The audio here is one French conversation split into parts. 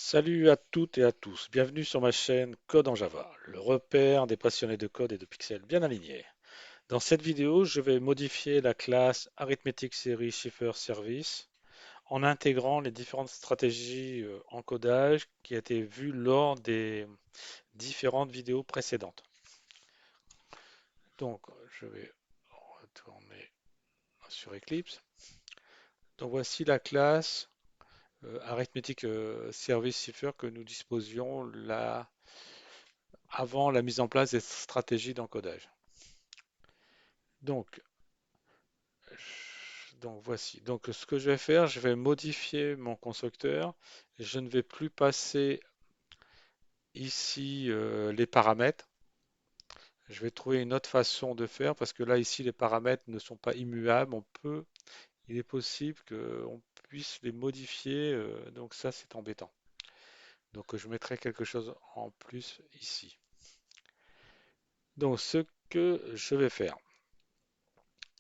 Salut à toutes et à tous, bienvenue sur ma chaîne Code en Java, le repère des passionnés de code et de pixels bien alignés. Dans cette vidéo, je vais modifier la classe Arithmetic Series Shifter Service en intégrant les différentes stratégies encodage qui a été vues lors des différentes vidéos précédentes. Donc, je vais retourner sur Eclipse. Donc, voici la classe Arithmetic Service Shifter que nous disposions là avant la mise en place des stratégies d'encodage. Donc, voici. Donc ce que je vais faire, je vais modifier mon constructeur. Je ne vais plus passer ici les paramètres. Je vais trouver une autre façon de faire parce que là ici les paramètres ne sont pas immuables. Il est possible qu'on puisse les modifier. Donc ça c'est embêtant. Donc je mettrai quelque chose en plus ici. Donc ce que je vais faire.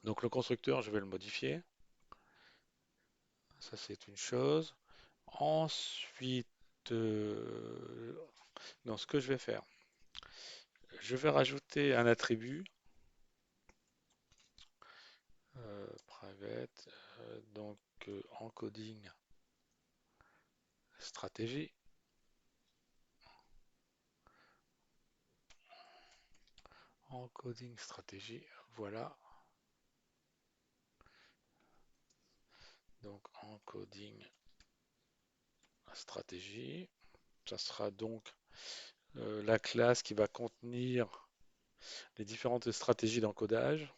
Donc le constructeur, je vais le modifier. Ça c'est une chose. Ensuite, dans ce que je vais faire, je vais rajouter un attribut private, encoding stratégie, encoding stratégie, voilà. Donc encoding stratégie, ça sera donc la classe qui va contenir les différentes stratégies d'encodage.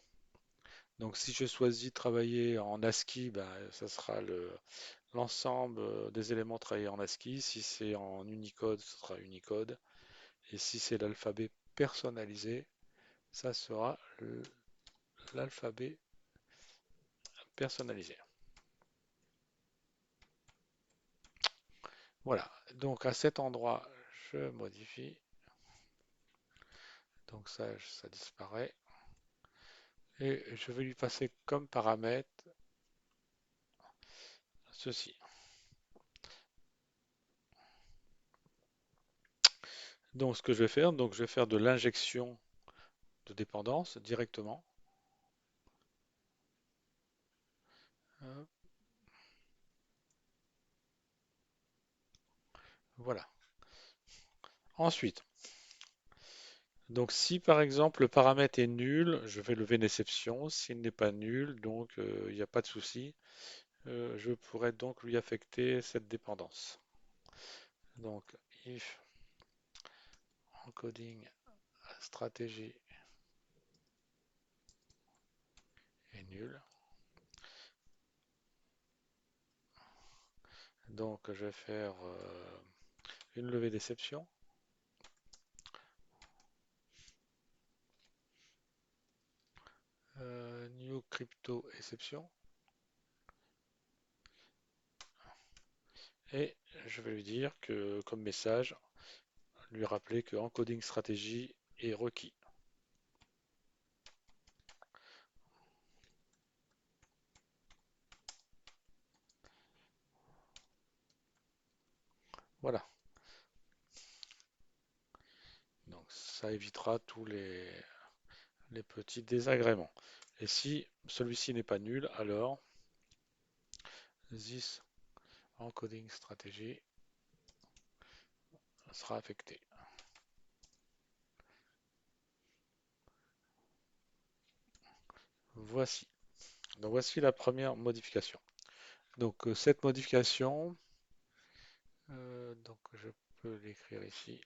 Donc si je choisis de travailler en ASCII, ben, ça sera l'ensemble des éléments travaillés en ASCII. Si c'est en Unicode, ce sera Unicode. Et si c'est l'alphabet personnalisé, ça sera l'alphabet personnalisé. Voilà. Donc à cet endroit, je modifie. Donc ça disparaît. Et je vais lui passer comme paramètre ceci. Donc ce que je vais faire, donc je vais faire de l'injection de dépendance directement. Voilà. Ensuite, donc si par exemple le paramètre est nul, je vais lever une exception. S'il n'est pas nul, donc il n'y a pas de souci. Je pourrais donc lui affecter cette dépendance. Donc if encoding stratégie est nul, donc je vais faire une levée d'exception. New crypto exception. Et je vais lui dire que comme message, lui rappeler que encoding stratégie est requis. Voilà. Donc ça évitera tous les petits désagréments. Et si celui-ci n'est pas nul, alors this encoding stratégie sera affecté. Voici. Donc voici la première modification. Donc cette modification, donc je peux l'écrire ici.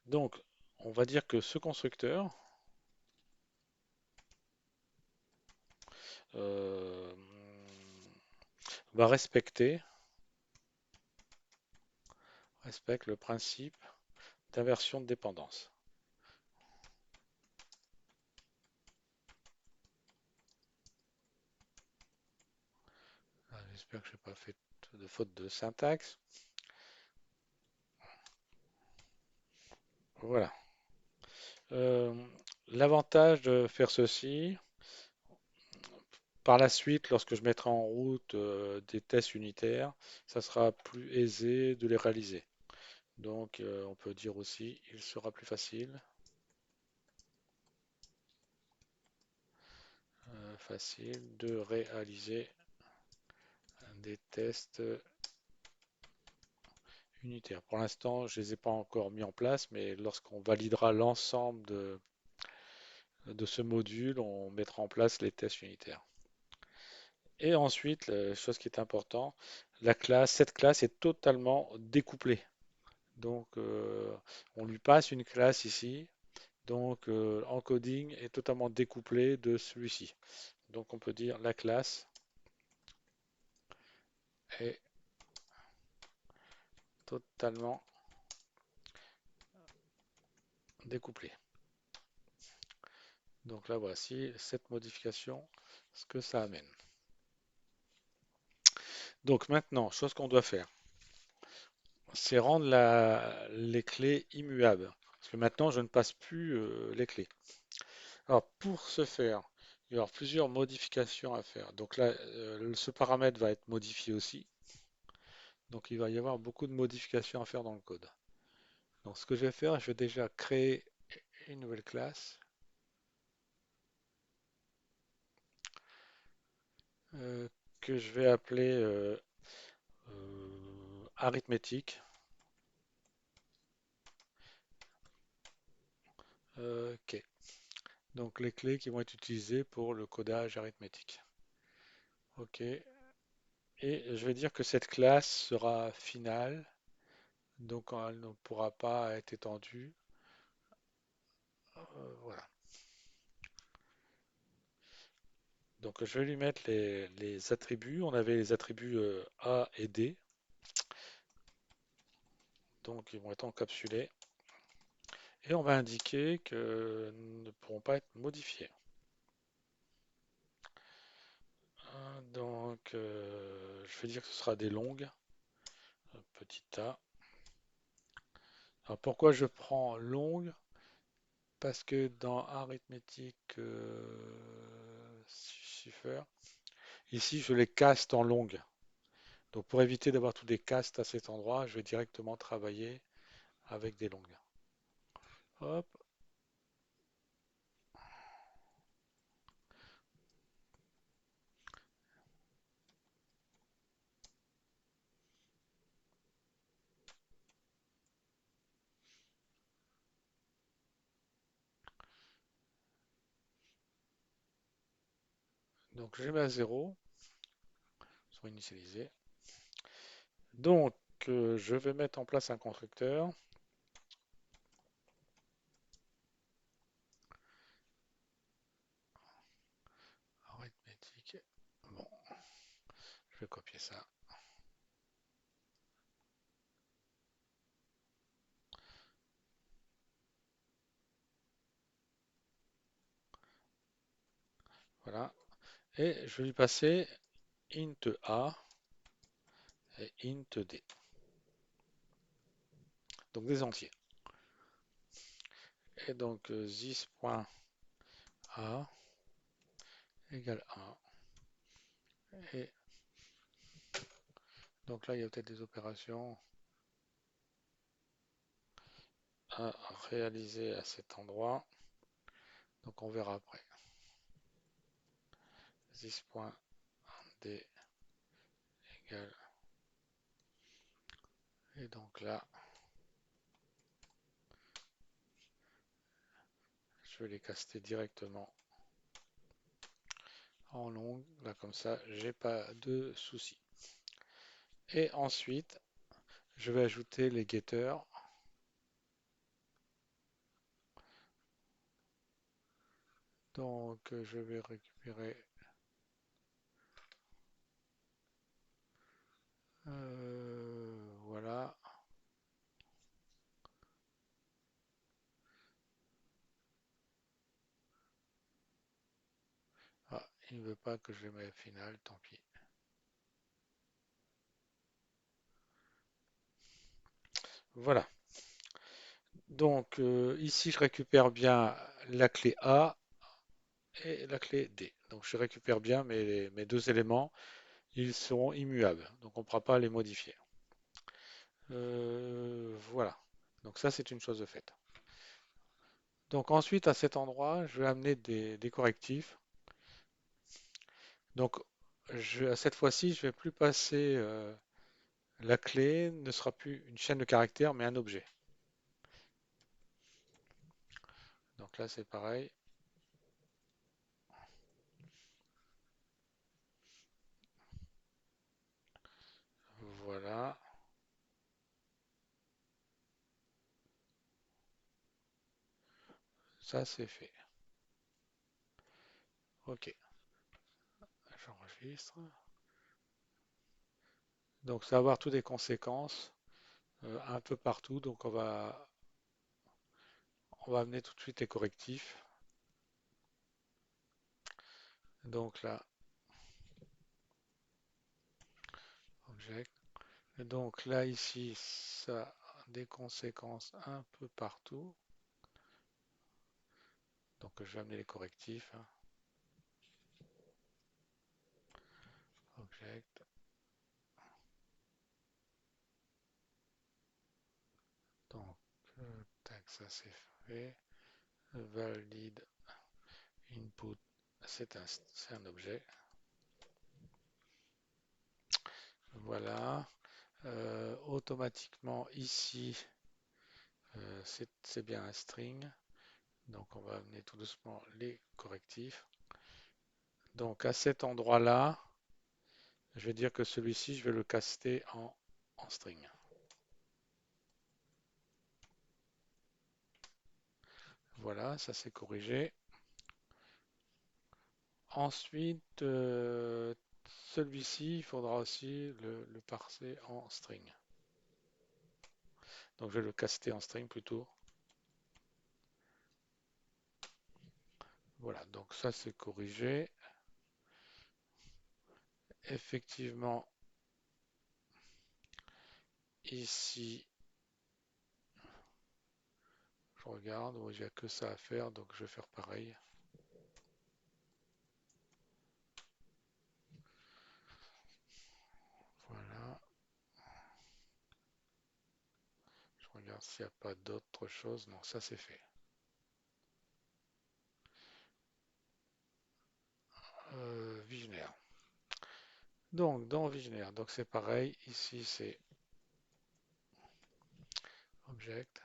Donc on va dire que ce constructeur euh, va respecte le principe d'inversion de dépendance. J'espère que je n'ai pas fait de faute de syntaxe. Voilà. Euh, L'avantage de faire ceci, par la suite, lorsque je mettrai en route des tests unitaires, ça sera plus aisé de les réaliser. Donc, on peut dire aussi, il sera plus facile de réaliser des tests unitaires. Pour l'instant, je ne les ai pas encore mis en place, mais lorsqu'on validera l'ensemble de ce module, on mettra en place les tests unitaires. Et ensuite, la chose qui est importante, cette classe est totalement découplée. Donc, on lui passe une classe ici. Donc, encoding est totalement découplé de celui-ci. Donc, on peut dire la classe est totalement découplée. Donc là, voici cette modification, ce que ça amène. Donc maintenant, chose qu'on doit faire, c'est rendre les clés immuables. Parce que maintenant, je ne passe plus les clés. Alors, pour ce faire, il va y avoir plusieurs modifications à faire. Donc là, ce paramètre va être modifié aussi. Donc, il va y avoir beaucoup de modifications à faire dans le code. Donc, ce que je vais faire, je vais déjà créer une nouvelle classe euh, que je vais appeler arithmétique. Ok. Donc, les clés qui vont être utilisées pour le codage arithmétique. Ok. Et je vais dire que cette classe sera finale. Donc, elle ne pourra pas être étendue. Voilà. Donc je vais lui mettre les attributs. On avait les attributs A et D. Donc ils vont être encapsulés. Et on va indiquer qu'ils ne pourront pas être modifiés. Donc je vais dire que ce sera des longues. Petit a. Alors pourquoi je prends longue? Parce que dans arithmétique cipher, ici je les caste en longues. Donc pour éviter d'avoir tous des castes à cet endroit, je vais directement travailler avec des longues. Hop, donc je mets à 0, sont initialisés. Donc je vais mettre en place un constructeur. Arithmétique. Bon, je vais copier ça. Voilà. Et je vais lui passer int a et int d. Donc des entiers. Et donc this.a égale 1. Et donc là, il y a peut-être des opérations à réaliser à cet endroit. Donc on verra après. This.d égale. Et donc là, je vais les caster directement en longue. Là, comme ça, j'ai pas de soucis. Et ensuite, je vais ajouter les getters. Donc, je vais récupérer voilà. Ah, il ne veut pas que je les mette final, tant pis. Voilà. Donc, ici, je récupère bien la clé A et la clé D. Donc je récupère bien mes deux éléments, ils seront immuables, donc on ne pourra pas les modifier. Voilà, donc ça c'est une chose de faite. Donc ensuite à cet endroit, je vais amener des correctifs. Donc cette fois-ci, je vais plus passer la clé, ne sera plus une chaîne de caractères, mais un objet. Donc là c'est pareil. Voilà, ça c'est fait. Ok, j'enregistre. Donc ça va avoir toutes des conséquences un peu partout. Donc on va amener tout de suite les correctifs. Donc là, object. Et donc là ici, ça a des conséquences un peu partout. Donc je vais amener les correctifs, hein. Object. Donc tac, ça c'est fait. Valide input, c'est un objet. Voilà. Automatiquement ici, c'est bien un string. Donc on va amener tout doucement les correctifs. Donc à cet endroit-là, je vais dire que celui-ci, je vais le caster en string. Voilà, ça c'est corrigé. Ensuite, celui-ci, il faudra aussi le parser en string. Donc je vais le caster en string plutôt. Voilà, donc ça c'est corrigé. Effectivement, ici, je regarde, il n'y a que ça à faire, donc je vais faire pareil. Voilà, je regarde s'il n'y a pas d'autre chose. Non, ça c'est fait. Visionnaire. Donc, dans Visionnaire, donc c'est pareil. Ici, c'est Object.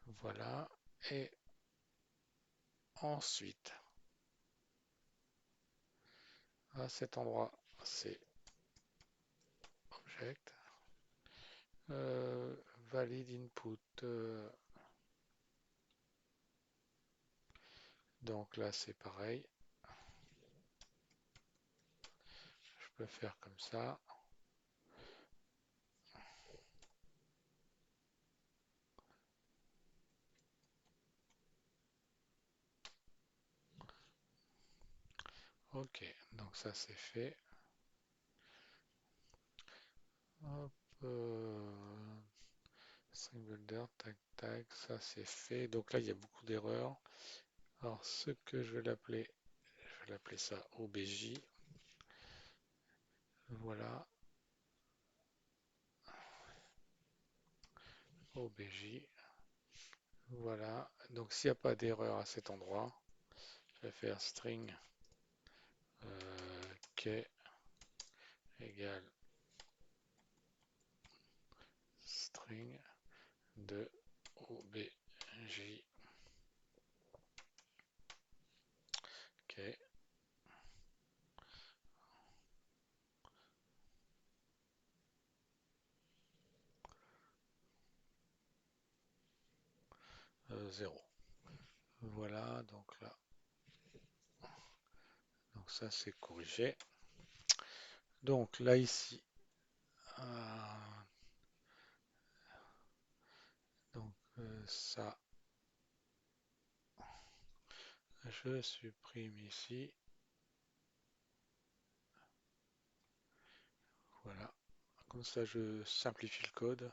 Voilà. Et ensuite, à cet endroit, c'est Object. Euh, Valide input. Donc là, c'est pareil. Je peux faire comme ça. Ok, donc ça c'est fait. Hop, string builder, tac tac, ça c'est fait. Donc là, il y a beaucoup d'erreurs. Alors, ce que je vais l'appeler ça OBJ. Voilà, OBJ. Voilà, donc s'il n'y a pas d'erreur à cet endroit, je vais faire string k égale string de OBJ k 0. Voilà, donc là, donc ça c'est corrigé. Donc là ici, euh, donc ça, je supprime ici. Voilà, comme ça je simplifie le code.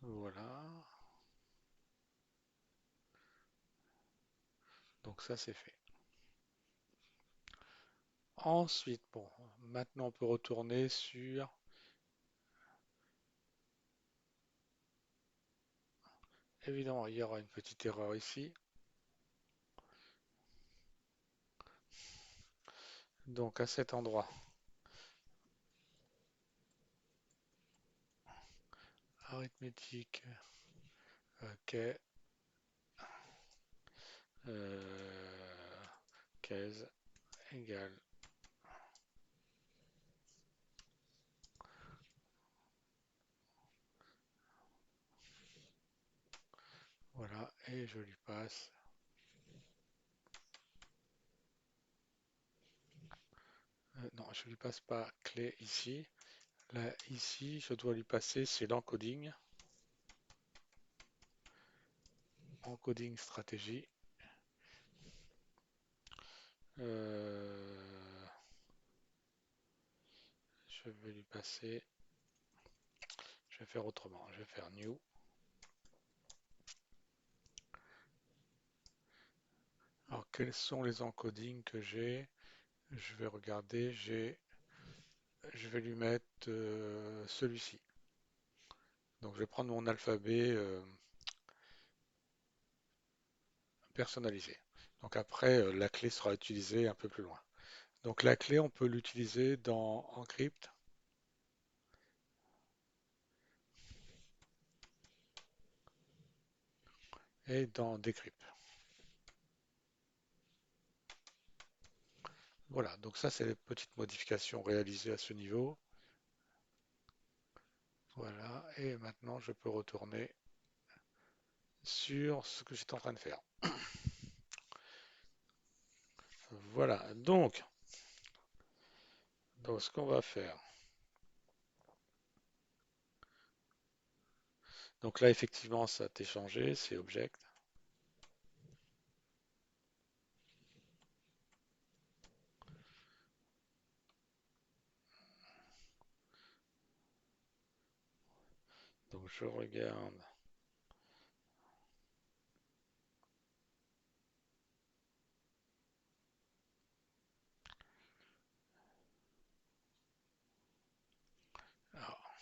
Voilà. Donc ça c'est fait. Ensuite, bon, maintenant on peut retourner sur... Évidemment, il y aura une petite erreur ici. Donc à cet endroit, arithmétique, ok, euh, case égale, voilà, et je lui passe, non, je lui passe pas clé ici. Là, ici, je dois lui passer, c'est l'encoding, encoding stratégie. Euh, je vais lui passer, je vais faire autrement, je vais faire new. Alors, quels sont les encodings que j'ai? Je vais regarder, je vais lui mettre celui-ci. Donc, je vais prendre mon alphabet personnalisé. Donc, après, la clé sera utilisée un peu plus loin. Donc, la clé, on peut l'utiliser dans Encrypt et dans Decrypt. Voilà, donc ça, c'est les petites modifications réalisées à ce niveau. Voilà, et maintenant, je peux retourner sur ce que j'étais en train de faire. Voilà, donc ce qu'on va faire. Donc là, effectivement, ça a été changé, c'est Object. Donc je regarde. Alors,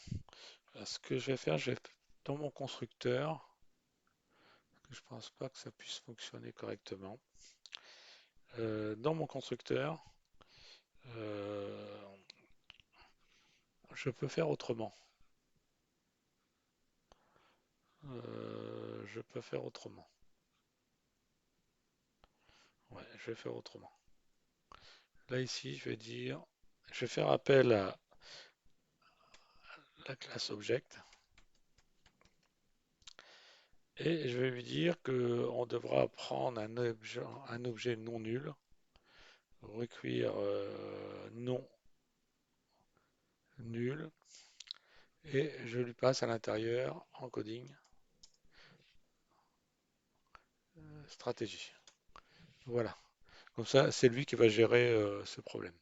ce que je vais faire, je vais dans mon constructeur, parce que je pense pas que ça puisse fonctionner correctement. Dans mon constructeur, euh, je peux faire autrement. Je peux faire autrement. Ouais, je vais faire autrement. Là ici, je vais faire appel à la classe Object et je vais lui dire que on devra prendre un objet non nul, recueillir non nul, et je lui passe à l'intérieur encoding stratégie. Voilà. Comme ça, c'est lui qui va gérer ce problème.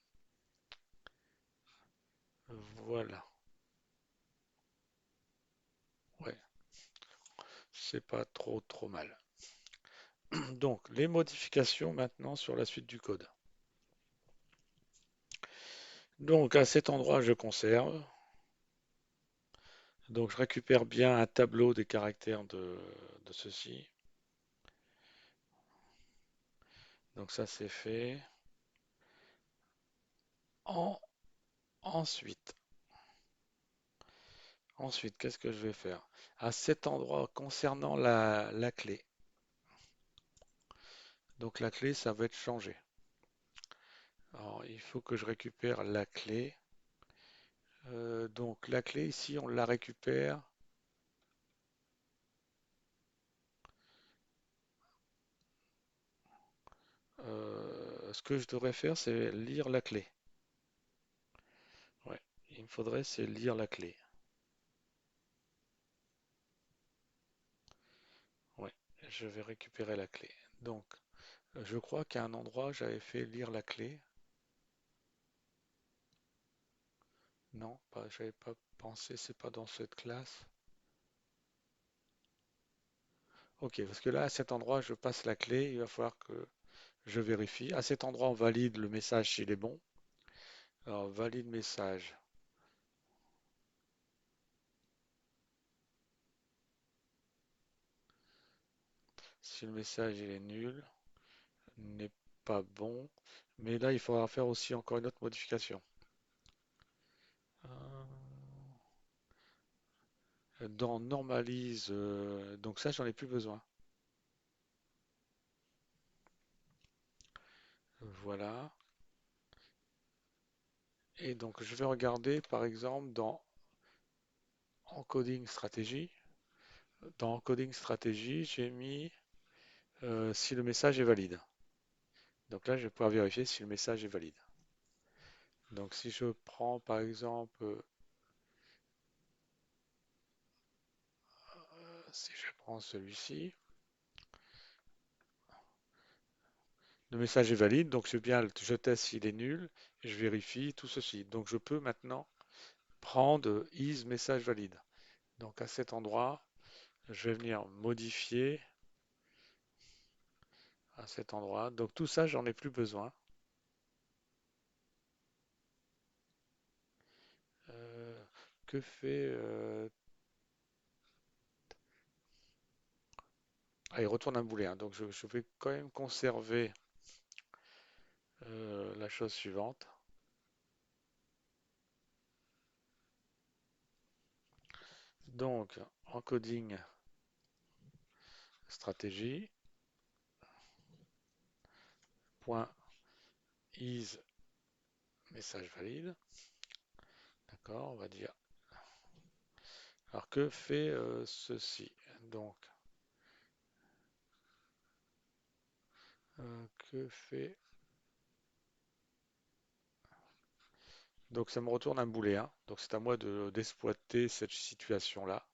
Voilà. Ouais, c'est pas trop mal. Donc, les modifications maintenant sur la suite du code. Donc, à cet endroit, je conserve. Donc, je récupère bien un tableau des caractères de ceci. Donc, ça, c'est fait. En- ensuite, qu'est-ce que je vais faire? À cet endroit, concernant la clé. Donc, la clé, ça va être changé. Alors, il faut que je récupère la clé. Donc, la clé, ici, on la récupère. Ce que je devrais faire, c'est lire la clé. Ouais, il me faudrait, c'est lire la clé. Ouais, je vais récupérer la clé. Donc, je crois qu'à un endroit, j'avais fait lire la clé. Non, pas, j'avais pas pensé, c'est pas dans cette classe. Ok, parce que là, à cet endroit, je passe la clé, il va falloir que je vérifie. À cet endroit, on valide le message s'il est bon. Alors, valide message. Si le message il est nul, n'est pas bon. Mais là, il faudra faire aussi encore une autre modification. Dans normalise, donc ça, j'en ai plus besoin. Voilà. Et donc, je vais regarder, par exemple, dans encoding stratégie. Dans encoding stratégie, j'ai mis si le message est valide. Donc là, je vais pouvoir vérifier si le message est valide. Donc si je prends par exemple, si je prends celui-ci, le message est valide, donc je teste s'il est nul, et je vérifie tout ceci. Donc je peux maintenant prendre is message valide. Donc à cet endroit, je vais venir modifier à cet endroit. Donc tout ça, j'en ai plus besoin. Euh, que fait ah, il retourne un booléen. Donc je vais quand même conserver la chose suivante. Donc encoding stratégie point is message valide. D'accord, on va dire. Alors que fait ceci? Donc, que fait. Donc ça me retourne un booléen. Donc c'est à moi d'exploiter cette situation-là.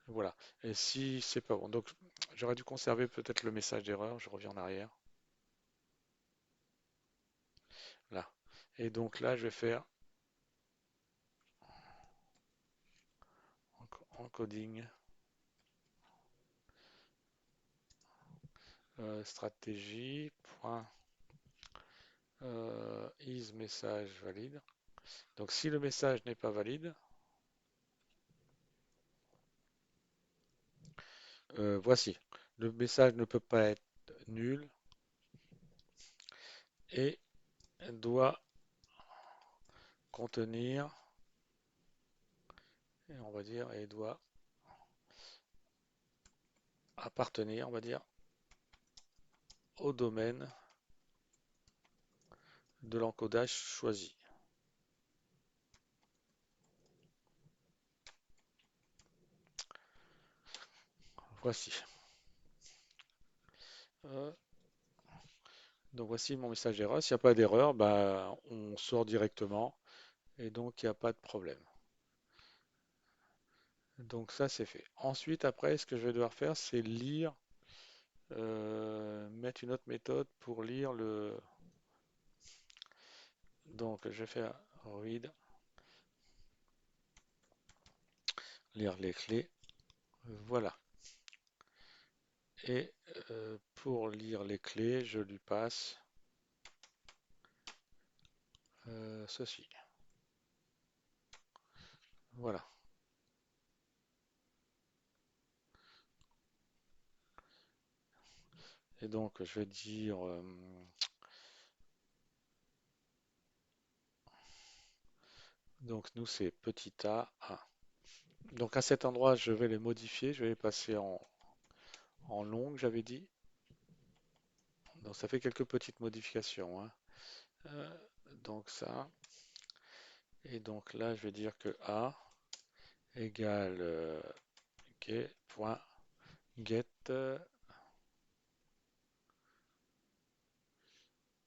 Voilà. Et si c'est pas bon. Donc j'aurais dû conserver peut-être le message d'erreur. Je reviens en arrière. Là. Et donc là, je vais faire encoding stratégie point is message valide. Donc si le message n'est pas valide, voici. Le message ne peut pas être nul et doit contenir, et on va dire, et doit appartenir, on va dire, au domaine de l'encodage choisi. Voici. Euh, donc voici mon message d'erreur. S'il n'y a pas d'erreur, bah, on sort directement et donc il n'y a pas de problème. Donc ça c'est fait. Ensuite, après, ce que je vais devoir faire, c'est lire, mettre une autre méthode pour lire le. Donc je vais faire read, lire les clés. Voilà. Et pour lire les clés, je lui passe ceci. Voilà. Et donc, je vais dire, donc nous c'est petit a. Donc à cet endroit, je vais les modifier, je vais les passer en longue, j'avais dit. Donc ça fait quelques petites modifications, hein. Euh, donc ça. Et donc là, je vais dire que a égale point get.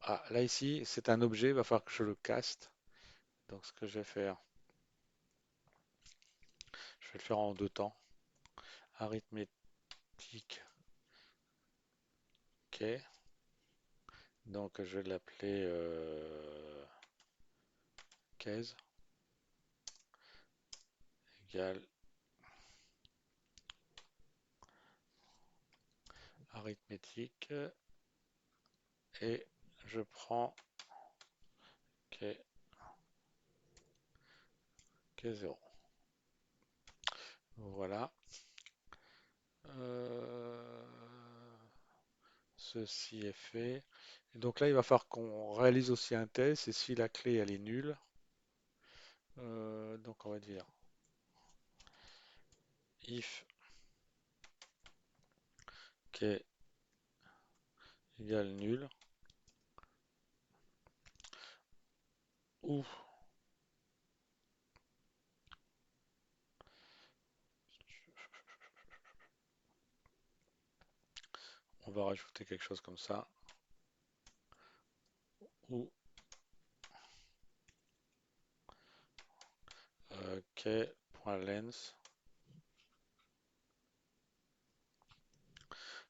Ah, là ici, c'est un objet, il va falloir que je le caste. Donc ce que je vais faire, je vais le faire en deux temps. Arithmétique. Ok. Donc je vais l'appeler case égale arithmétique et je prends k, k0. Voilà. Euh, Ceci est fait. Et donc là, il va falloir qu'on réalise aussi un test. Et si la clé elle est nulle, donc on va dire if k égale nul ou on va rajouter quelque chose comme ça ou k.length.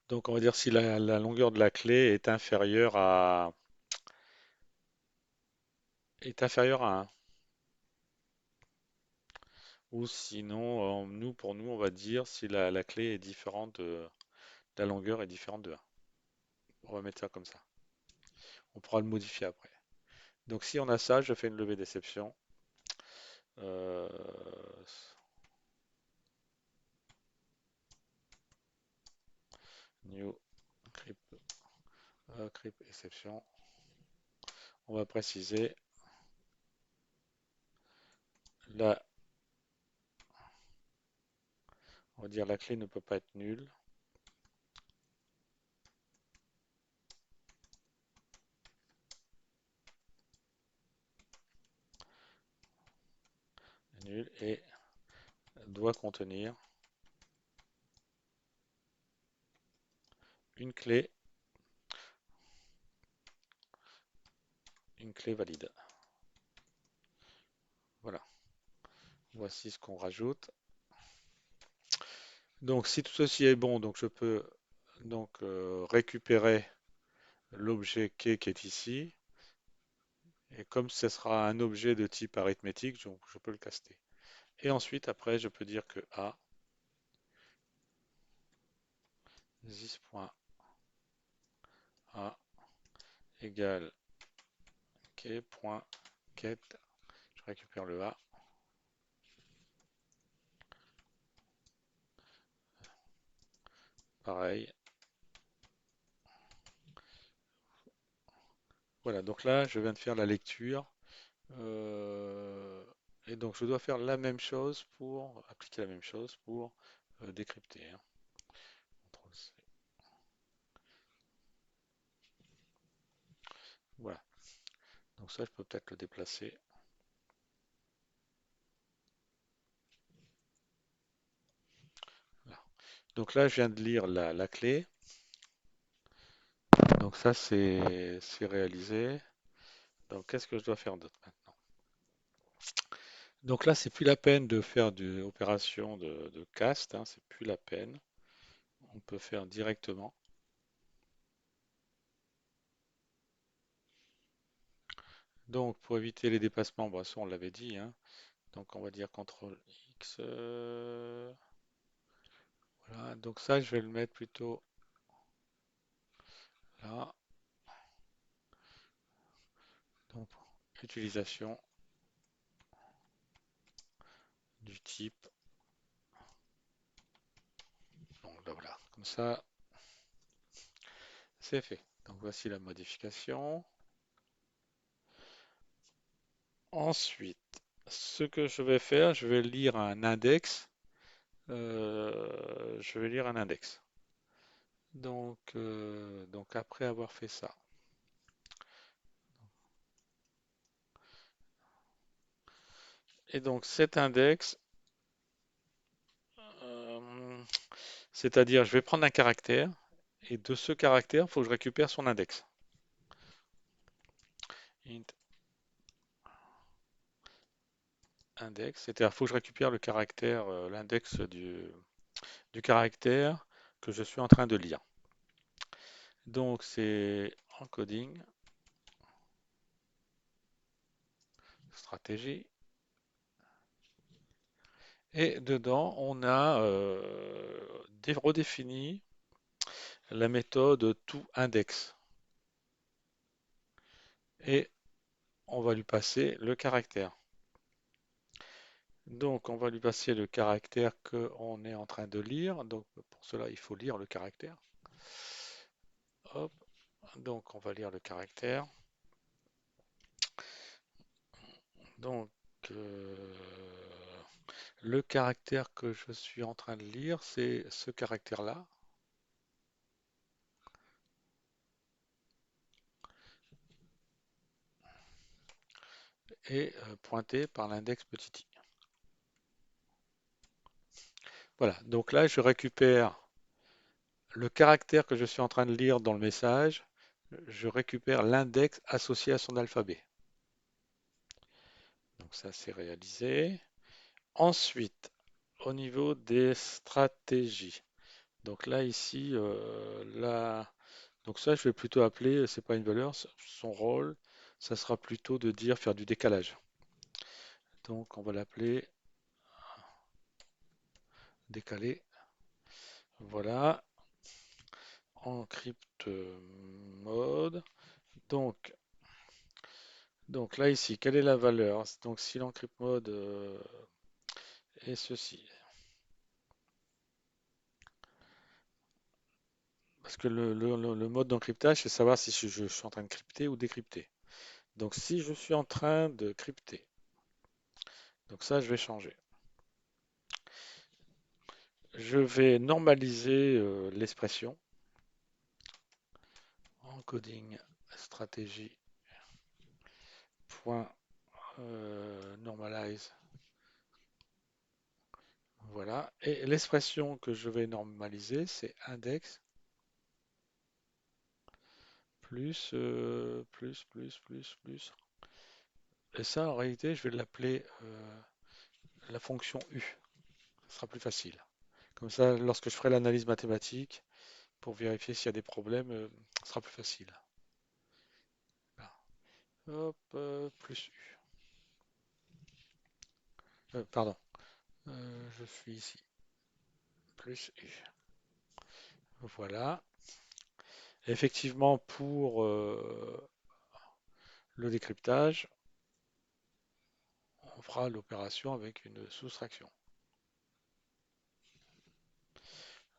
Donc on va dire si la longueur de la clé est inférieure à 1. Ou sinon, pour nous, on va dire si la clé est différente la longueur est différente de 1. On va mettre ça comme ça. On pourra le modifier après. Donc si on a ça, je fais une levée d'exception. Euh, New crypt, crypt exception. On va préciser la, on va dire la clé ne peut pas être nulle. Nulle et doit contenir une clé, une clé valide. Voilà. Voici ce qu'on rajoute. Donc si tout ceci est bon, donc je peux donc récupérer l'objet K qui est ici. Et comme ce sera un objet de type arithmétique, je peux le caster. Et ensuite, après, je peux dire que A, this.A égale K.get. Je récupère le A. Pareil. Voilà, donc là, je viens de faire la lecture. Euh, et donc, je dois faire la même chose pour appliquer la même chose pour décrypter, hein. CTRL-C. Voilà. Donc ça, je peux peut-être le déplacer. Voilà. Donc là, je viens de lire la clé. Donc ça, c'est réalisé. Donc qu'est-ce que je dois faire d'autre maintenant? Donc là, c'est plus la peine de faire une opération de cast, hein, c'est plus la peine. On peut faire directement. Donc pour éviter les dépassements, bon, ça on l'avait dit, hein. Donc on va dire CTRL X. Voilà. Donc ça, je vais le mettre plutôt là. Donc utilisation du type. Donc là, voilà. Comme ça, c'est fait. Donc voici la modification. Ensuite, ce que je vais faire, je vais lire un index. Je vais lire un index. Donc après avoir fait ça, et donc cet index, euh, c'est-à-dire je vais prendre un caractère, et de ce caractère, il faut que je récupère son index. Int index, c'est-à-dire il faut que je récupère le caractère, l'index du caractère que je suis en train de lire. Donc c'est encoding, stratégie, et dedans on a redéfini la méthode toIndex et on va lui passer le caractère. Donc, on va lui passer le caractère qu'on est en train de lire. Donc, pour cela, il faut lire le caractère. Hop. Donc, on va lire le caractère. Donc, euh, le caractère que je suis en train de lire, c'est ce caractère-là, et pointé par l'index petit i. Voilà. Donc là, je récupère le caractère que je suis en train de lire dans le message. Je récupère l'index associé à son alphabet. Donc ça, c'est réalisé. Ensuite, au niveau des stratégies. Donc là, ici, donc ça, je vais plutôt appeler, c'est pas une valeur, son rôle, ça sera plutôt de dire faire du décalage. Donc on va l'appeler décalé. Voilà, encrypt mode. Donc, donc là, ici, quelle est la valeur? Donc si l'encrypt mode est ceci. Parce que le mode d'encryptage, c'est savoir si je suis en train de crypter ou décrypter. Donc si je suis en train de crypter, donc ça je vais changer. Je vais normaliser l'expression encoding stratégie point normalize. Voilà. Et l'expression que je vais normaliser, c'est index plus. Et ça, en réalité, je vais l'appeler la fonction U. Ce sera plus facile. Comme ça, lorsque je ferai l'analyse mathématique, pour vérifier s'il y a des problèmes, ce sera plus facile. Là. Hop, plus U. Pardon, je suis ici. Plus U. Voilà. Effectivement, pour le décryptage, on fera l'opération avec une soustraction.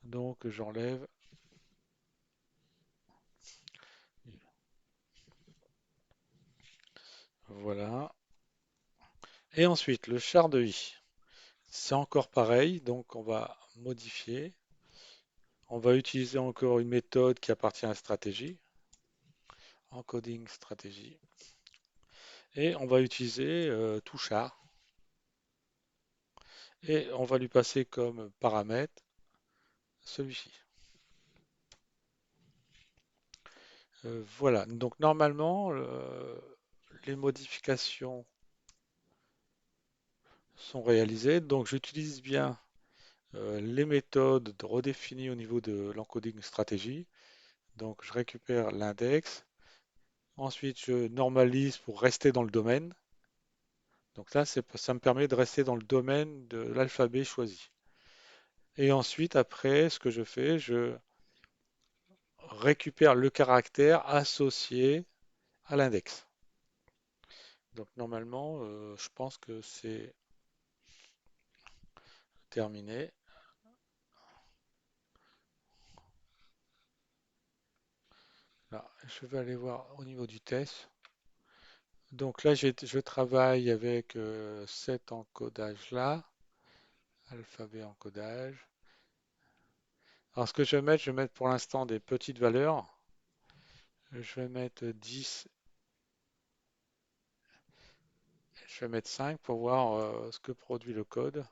Donc j'enlève. Voilà. Et ensuite, le char de i. C'est encore pareil, donc on va modifier. On va utiliser encore une méthode qui appartient à la stratégie, encoding stratégie. Et on va utiliser tout char. Et on va lui passer comme paramètre celui-ci. Voilà, donc normalement, les modifications sont réalisées. Donc j'utilise bien les méthodes redéfinies au niveau de l'encoding stratégie. Donc je récupère l'index. Ensuite, je normalise pour rester dans le domaine. Donc là, ça me permet de rester dans le domaine de l'alphabet choisi. Et ensuite, après, ce que je fais, je récupère le caractère associé à l'index. Donc normalement, je pense que c'est terminé. Là, je vais aller voir au niveau du test. Donc là, je travaille avec cet encodage-là, alphabet encodage. Alors ce que je vais mettre pour l'instant des petites valeurs. Je vais mettre 10, je vais mettre 5 pour voir ce que produit le code.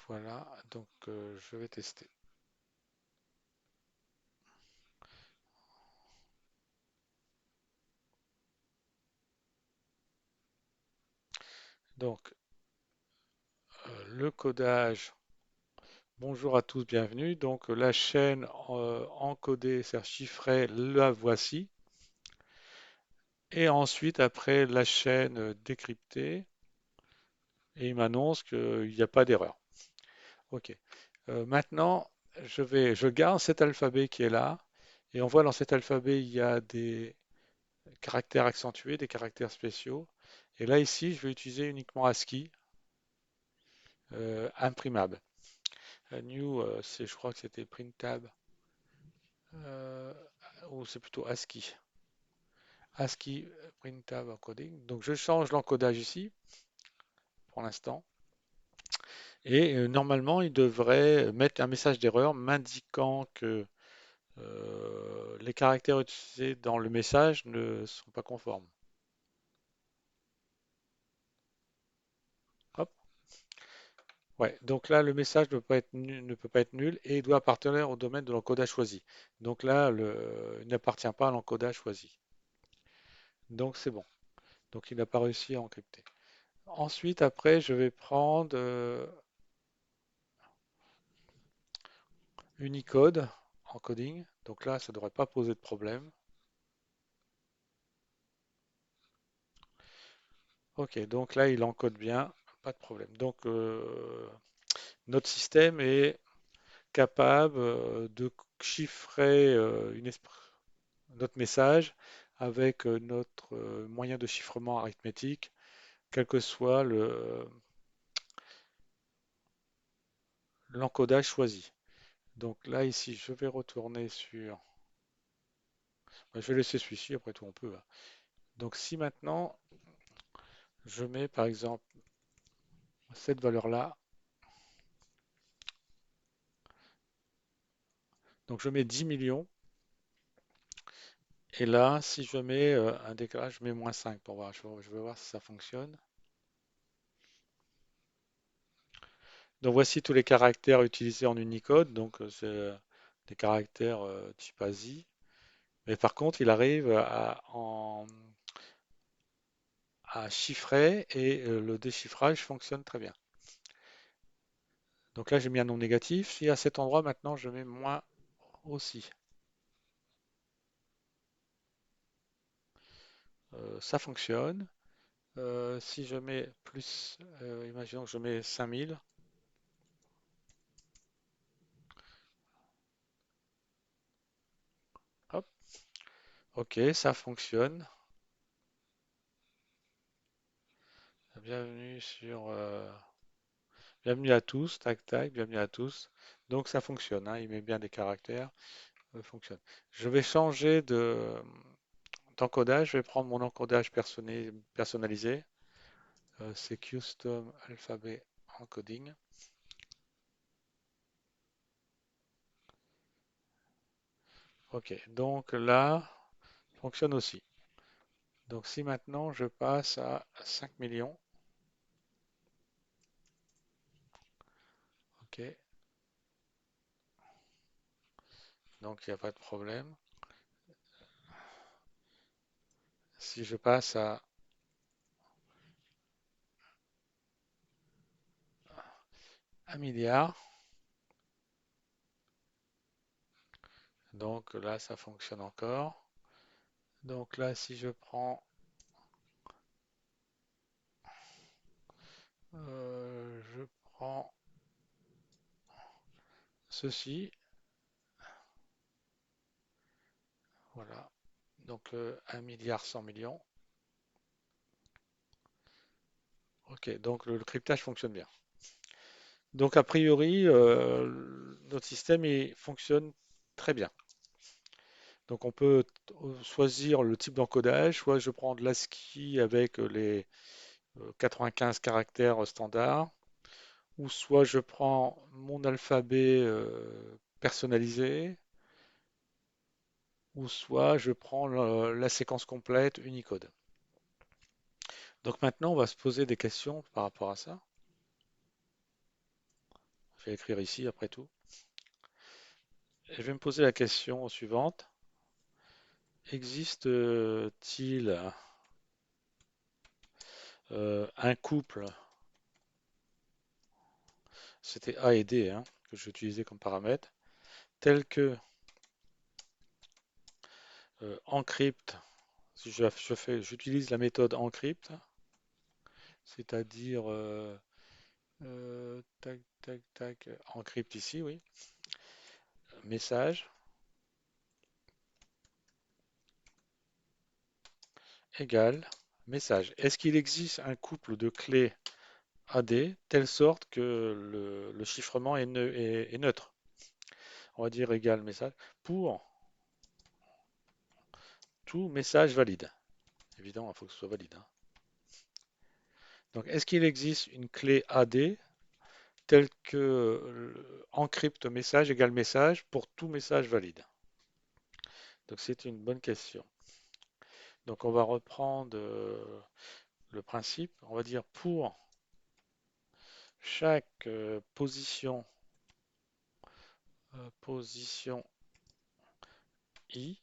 Voilà, donc je vais tester. Donc le codage, bonjour à tous, bienvenue. Donc la chaîne encodée, c'est chiffrée, la voici. Et ensuite, après la chaîne décryptée, et il m'annonce qu'il n'y a pas d'erreur. Ok. Maintenant, je garde cet alphabet qui est là, et on voit dans cet alphabet, il y a des caractères accentués, des caractères spéciaux. Et là, ici, je vais utiliser uniquement ASCII, imprimable. New, je crois que c'était printable, euh, ou c'est plutôt ASCII. ASCII printable encoding. Donc je change l'encodage ici, pour l'instant. Et normalement, il devrait mettre un message d'erreur m'indiquant que les caractères utilisés dans le message ne sont pas conformes. Hop. Ouais, donc là, le message ne peut pas être nul et il doit appartenir au domaine de l'encodage choisi. Donc là, il n'appartient pas à l'encodage choisi. Donc c'est bon. Donc il n'a pas réussi à encrypter. Ensuite, après, je vais prendre Unicode encoding. Donc là, ça ne devrait pas poser de problème. Ok, donc là, il encode bien, pas de problème. Donc notre système est capable de chiffrer notre message avec notre moyen de chiffrement arithmétique, quel que soit l'encodage choisi. Donc là, ici, je vais retourner sur... Je vais laisser celui-ci, après tout, on peut, hein. Donc si maintenant, je mets par exemple cette valeur-là, donc je mets 10 millions, et là, si je mets un décalage, je mets -5 pour voir, je veux voir si ça fonctionne. Donc voici tous les caractères utilisés en Unicode, donc c'est des caractères type ASCII. Mais par contre, il arrive à chiffrer et le déchiffrage fonctionne très bien. Donc là, j'ai mis un non négatif. Si à cet endroit, maintenant, je mets moins aussi. Ça fonctionne. Si je mets plus, imaginons que je mets 5000. Hop, ok, ça fonctionne. Bienvenue sur, bienvenue à tous, tac tac, bienvenue à tous. Donc ça fonctionne, hein, il met bien des caractères, fonctionne. Je vais changer d'encodage, je vais prendre mon encodage personnalisé. C'est Custom Alphabet Encoding. Ok, donc là, fonctionne aussi. Donc si maintenant je passe à 5 millions, ok, donc il n'y a pas de problème. Si je passe à 1 milliard, donc là ça fonctionne encore. Donc là, si je prends, je prends ceci, voilà. Donc 1 milliard 100 millions. Ok, donc le cryptage fonctionne bien. Donc a priori, notre système fonctionne très bien. Donc on peut choisir le type d'encodage, soit je prends de l'ASCII avec les 95 caractères standards, ou soit je prends mon alphabet personnalisé, ou soit je prends la séquence complète Unicode. Donc maintenant, on va se poser des questions par rapport à ça. Je vais écrire ici après tout. Et je vais me poser la question suivante. Existe-t-il un couple, c'était A et D hein, que j'utilisais comme paramètre, tel que encrypt, si j'utilise la méthode encrypt, c'est-à-dire tac tac tac, encrypt ici, oui. message égale message. Est-ce qu'il existe un couple de clés AD telle sorte que le chiffrement est neutre? On va dire égal message pour tout message valide. Évidemment, il faut que ce soit valide, hein. Donc, est-ce qu'il existe une clé AD telle que encrypte message égale message pour tout message valide? Donc, c'est une bonne question. Donc, on va reprendre le principe. On va dire pour chaque position i,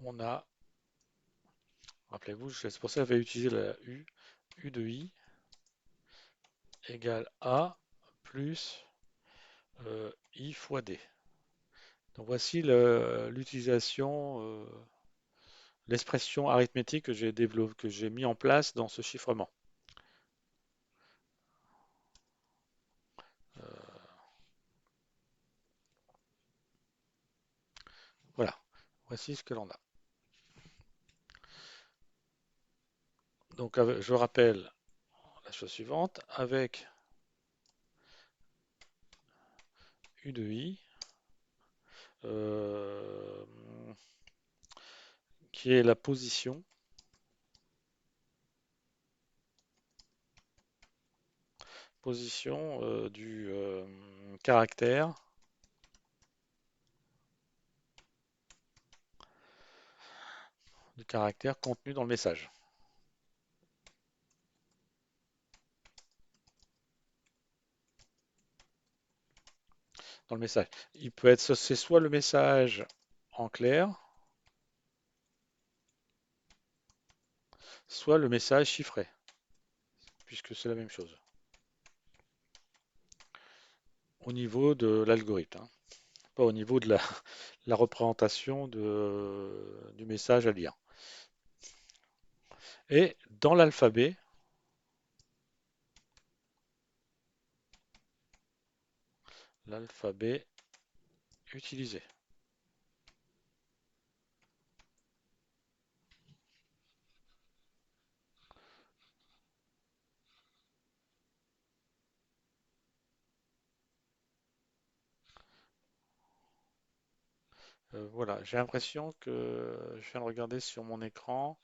on a, rappelez-vous, c'est pour ça que j'avais utilisé la u de i égale a plus i fois d. Donc voici l'utilisation, l'expression arithmétique que j'ai développée, que j'ai mis en place dans ce chiffrement. Voilà, voici ce que l'on a. Donc je rappelle la chose suivante, avec u de i, euh, qui est la position caractère du caractère contenu dans le message. Dans le message. Il peut être, c'est soit le message en clair, soit le message chiffré, puisque c'est la même chose au niveau de l'algorithme, hein, pas au niveau de la représentation du message à lire. Et dans l'alphabet utilisé. Voilà, j'ai l'impression que je viens de regarder sur mon écran.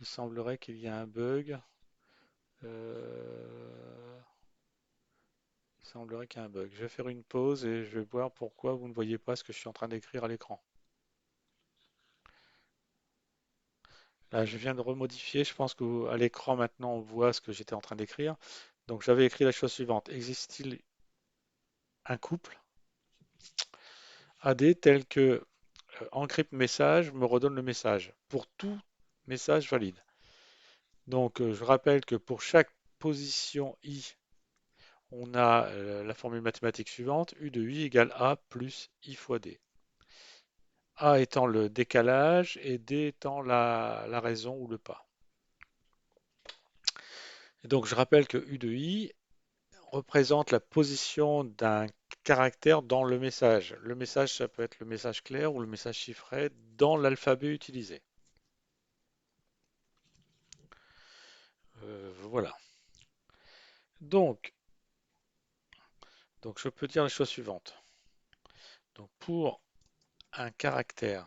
Il semblerait qu'il y ait un bug. Euh, il semblerait qu'il y ait un bug. Je vais faire une pause et je vais voir pourquoi vous ne voyez pas ce que je suis en train d'écrire à l'écran. Là, je viens de remodifier. Je pense qu'à l'écran maintenant, on voit ce que j'étais en train d'écrire. Donc, j'avais écrit la chose suivante. Existe-t-il un couple AD tel que encrypt message me redonne le message pour tout message valide? Donc, je rappelle que pour chaque position i, on a la formule mathématique suivante, u de i égale a plus i fois d. A étant le décalage et d étant la raison ou le pas. Et donc je rappelle que u de i représente la position d'un caractère dans le message. Le message, ça peut être le message clair ou le message chiffré dans l'alphabet utilisé. Voilà. Donc, donc je peux dire la chose suivante. Donc pour un caractère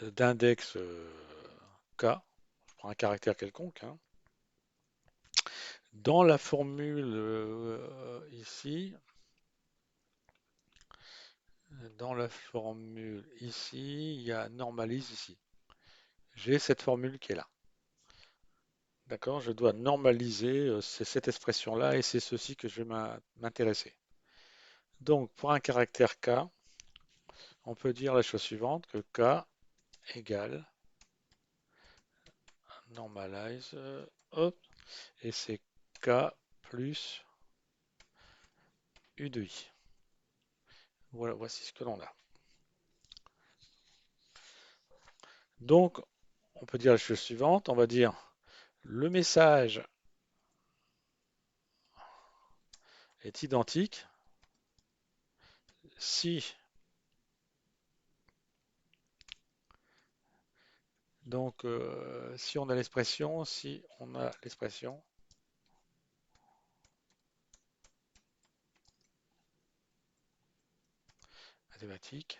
d'index K, je prends un caractère quelconque, hein, dans la formule ici, il y a normalise ici. J'ai cette formule qui est là. D'accord? Je dois normaliser, c'est cette expression-là et c'est ceci que je vais m'intéresser. Donc, pour un caractère K, on peut dire la chose suivante, que K égale normalize, hop, et c'est K plus U de I. Voilà, voici ce que l'on a. Donc, on peut dire la chose suivante, on va dire le message est identique si, si on a l'expression mathématique.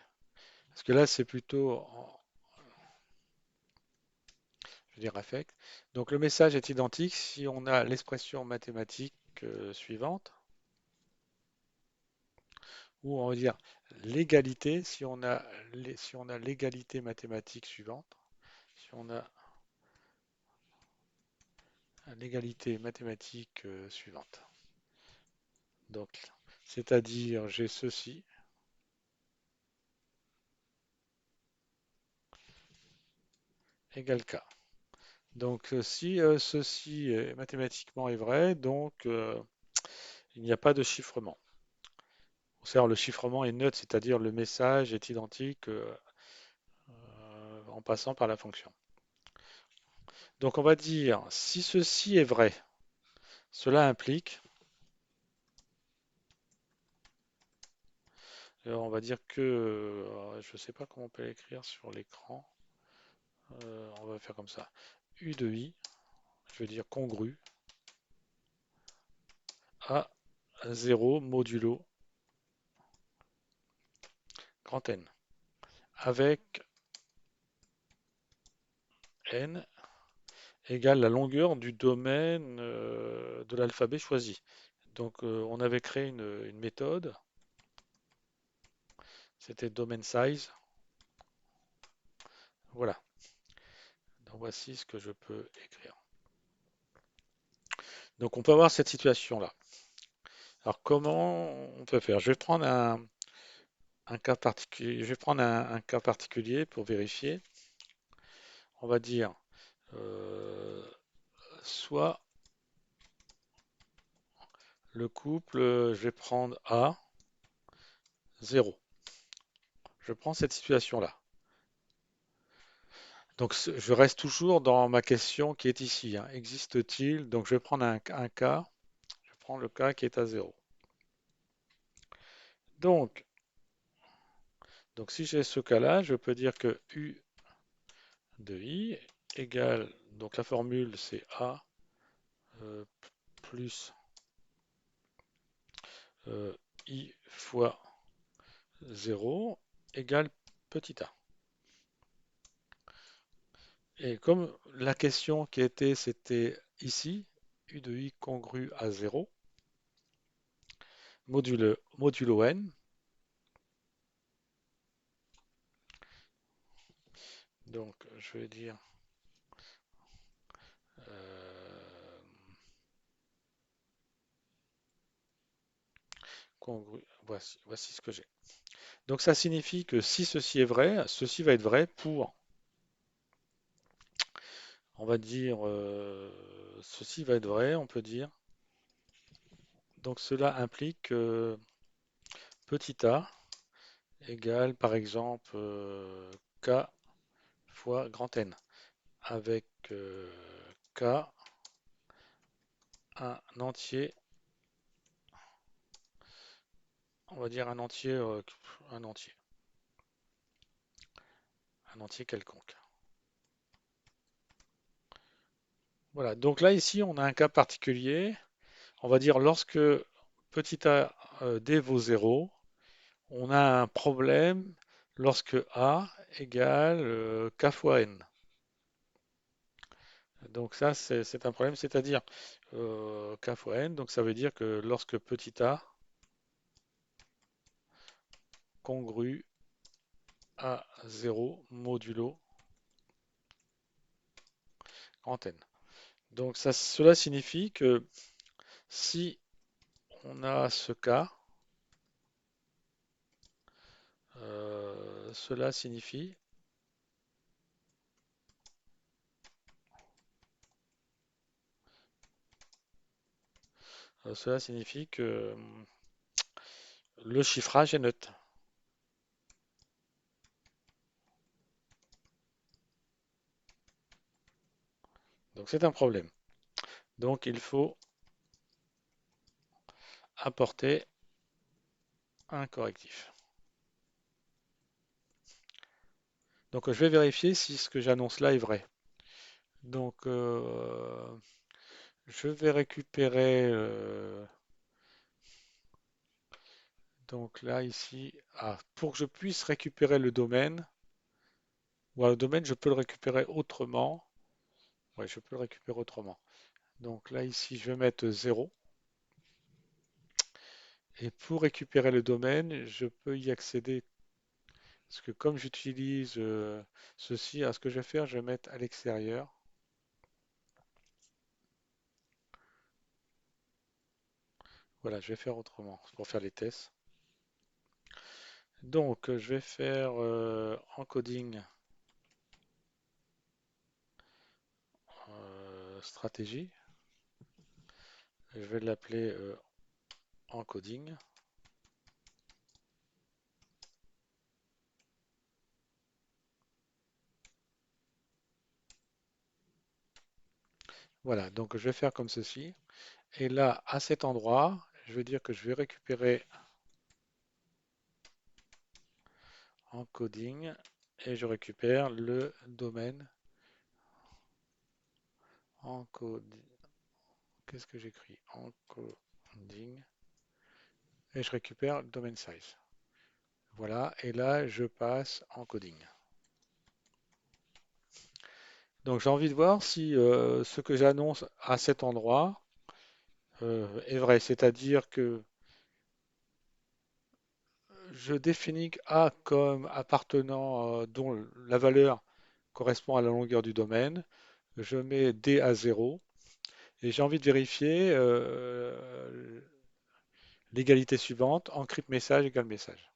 Parce que là, c'est plutôt, je veux dire, affect. Donc le message est identique si on a l'expression mathématique suivante, ou on va dire l'égalité si on a si on a l'égalité mathématique suivante, si on a l'égalité mathématique suivante. Donc, c'est-à-dire j'ai ceci égale K. Donc si ceci mathématiquement est vrai, donc il n'y a pas de chiffrement. C'est-à-dire le chiffrement est neutre, c'est-à-dire le message est identique en passant par la fonction. Donc on va dire si ceci est vrai, cela implique, on va dire que, je ne sais pas comment on peut l'écrire sur l'écran, on va faire comme ça. U de I, je veux dire congru à 0 modulo grand N, avec N égale la longueur du domaine de l'alphabet choisi. Donc on avait créé une méthode, c'était domain size. Voilà, donc voici ce que je peux écrire. Donc on peut avoir cette situation-là. Alors comment on peut faire? Je vais prendre un cas particulier. Je vais prendre un cas particulier pour vérifier. On va dire euh, soit le couple, je vais prendre A, 0. Je prends cette situation-là. Donc je reste toujours dans ma question qui est ici, hein. Existe-t-il? Donc je vais prendre un cas. Je prends le cas qui est à 0. Donc, donc si j'ai ce cas-là, je peux dire que U de I égale, donc la formule c'est A euh, plus I fois 0 égale petit a. Et comme la question qui était, c'était ici, U de I congru à 0, modulo n, donc je vais dire euh, voici ce que j'ai. Donc ça signifie que si ceci est vrai, ceci va être vrai pour, on va dire, ceci va être vrai, on peut dire. Donc cela implique que petit a égale par exemple k fois grand N, avec k un entier, on va dire un entier, un entier quelconque. Voilà, donc là ici on a un cas particulier, on va dire lorsque petit a d vaut 0, on a un problème lorsque a égale k fois n. Donc ça c'est un problème, c'est-à-dire k fois n, donc ça veut dire que lorsque petit a congru à 0 modulo grand N. Donc ça, cela signifie que si on a ce cas, cela signifie, cela signifie que le chiffrage est neutre. Donc c'est un problème. Donc il faut apporter un correctif. Donc je vais vérifier si ce que j'annonce là est vrai. Donc je vais récupérer donc là ici pour que je puisse récupérer le domaine. Ou alors, le domaine, je peux le récupérer autrement. Ouais, je peux le récupérer autrement. Donc là, ici, je vais mettre 0. Et pour récupérer le domaine, je peux y accéder. Parce que comme j'utilise ceci, alors ce que je vais faire, je vais mettre à l'extérieur. Voilà, je vais faire autrement pour faire les tests. Donc, je vais faire encoding stratégie. Je vais l'appeler encoding. Voilà, donc je vais faire comme ceci. Et là, à cet endroit, je vais dire que je vais récupérer encoding et je récupère le domaine encoding. Qu'est-ce que j'écris? Encoding et je récupère le domain size. Voilà, et là je passe encoding. Donc j'ai envie de voir si ce que j'annonce à cet endroit est vrai, c'est-à-dire que je définis A comme appartenant dont la valeur correspond à la longueur du domaine, je mets D à 0 et j'ai envie de vérifier l'égalité suivante, encrypt message égale message.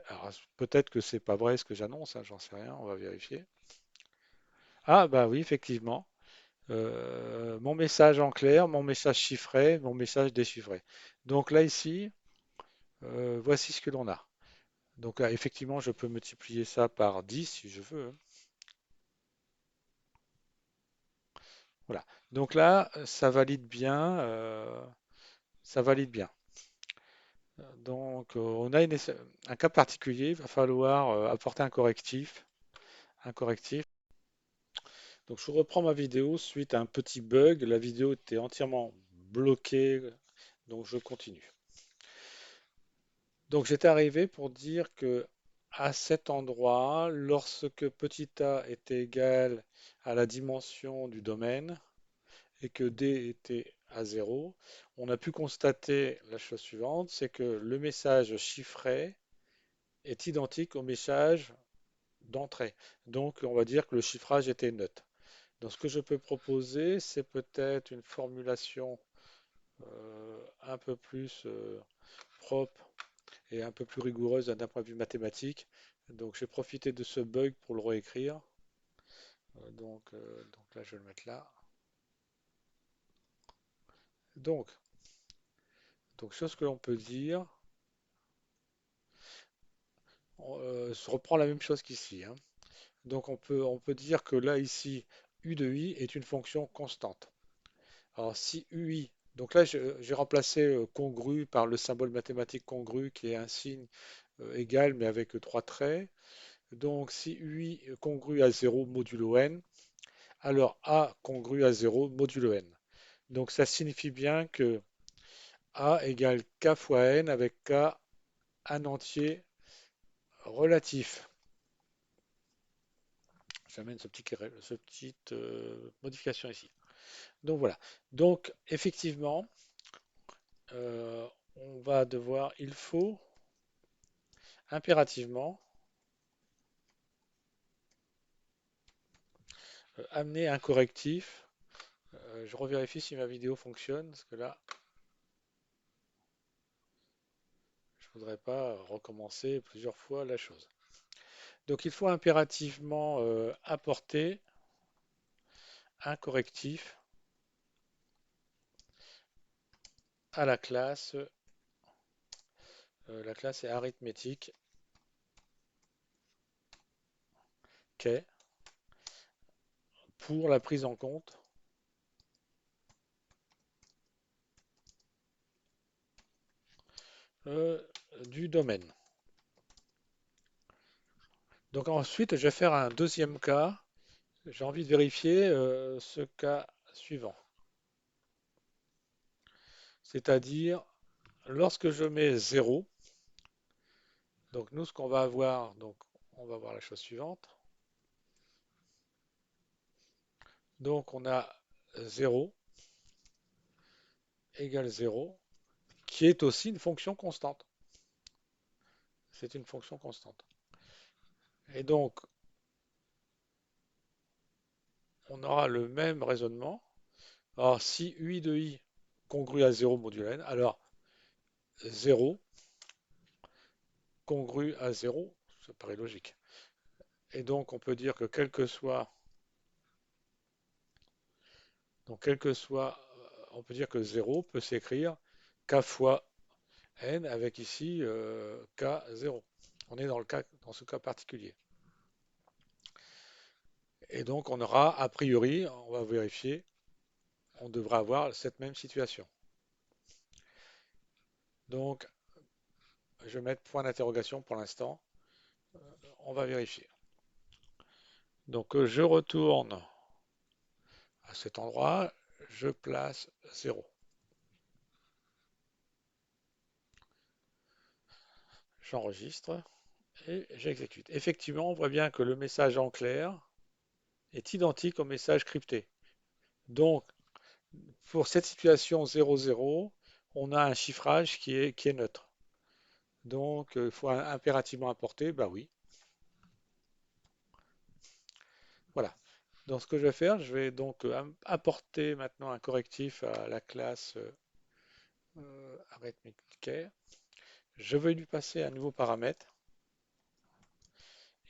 Alors peut-être que c'est pas vrai ce que j'annonce, hein, j'en sais rien, on va vérifier. Ah bah oui, effectivement. Mon message en clair, mon message chiffré, mon message déchiffré. Donc là ici, voici ce que l'on a. Donc effectivement, je peux multiplier ça par 10 si je veux, hein. Voilà. Donc là, ça valide bien. Ça valide bien. Donc on a un cas particulier, il va falloir apporter un correctif. Un correctif. Donc je reprends ma vidéo suite à un petit bug. La vidéo était entièrement bloquée, donc je continue. Donc j'étais arrivé pour dire que à cet endroit, lorsque petit a était égal à la dimension du domaine et que d était à 0, on a pu constater la chose suivante, c'est que le message chiffré est identique au message d'entrée. Donc on va dire que le chiffrage était neutre. Donc ce que je peux proposer, c'est peut-être une formulation un peu plus propre et un peu plus rigoureuse d'un point de vue mathématique. Donc j'ai profité de ce bug pour le réécrire. Donc là, je vais le mettre là. Donc, donc sur ce que l'on peut dire, je reprends la même chose qu'ici, hein. Donc on peut dire que là, ici, u de i est une fonction constante. Alors si ui, donc là j'ai remplacé congru par le symbole mathématique congru qui est un signe égal mais avec trois traits. Donc si ui congru à 0 modulo n, alors a congru à 0 modulo n. Donc ça signifie bien que a égale k fois n avec k un entier relatif. J'amène ce petite modification ici. Donc voilà. Donc effectivement, on va devoir, il faut impérativement amener un correctif. Je revérifie si ma vidéo fonctionne, parce que là, je ne voudrais pas recommencer plusieurs fois la chose. Donc il faut impérativement apporter un correctif à la classe est arithmétique qu'est pour la prise en compte euh, du domaine. Donc ensuite, je vais faire un deuxième cas. J'ai envie de vérifier ce cas suivant. C'est-à-dire, lorsque je mets 0, donc nous, ce qu'on va avoir, donc on va voir la chose suivante. Donc on a 0 égale 0, qui est aussi une fonction constante. C'est une fonction constante. Et donc, on aura le même raisonnement. Alors, si UI de I congrue à 0 modulo n, alors 0 congrue à 0, ça paraît logique. Et donc, on peut dire que on peut dire que 0 peut s'écrire k fois n avec ici k0. On est dans ce cas particulier. Et donc, on aura, a priori, on va vérifier, on devra avoir cette même situation. Donc, je vais mettre point d'interrogation pour l'instant. On va vérifier. Donc, je retourne à cet endroit, je place 0. J'enregistre et j'exécute. Effectivement, on voit bien que le message en clair est identique au message crypté. Donc, pour cette situation 0,0, on a un chiffrage qui est neutre. Donc, il faut impérativement importer, bah oui. Voilà. Donc, ce que je vais faire, je vais donc apporter maintenant un correctif à la classe arithmetic. Je vais lui passer un nouveau paramètre.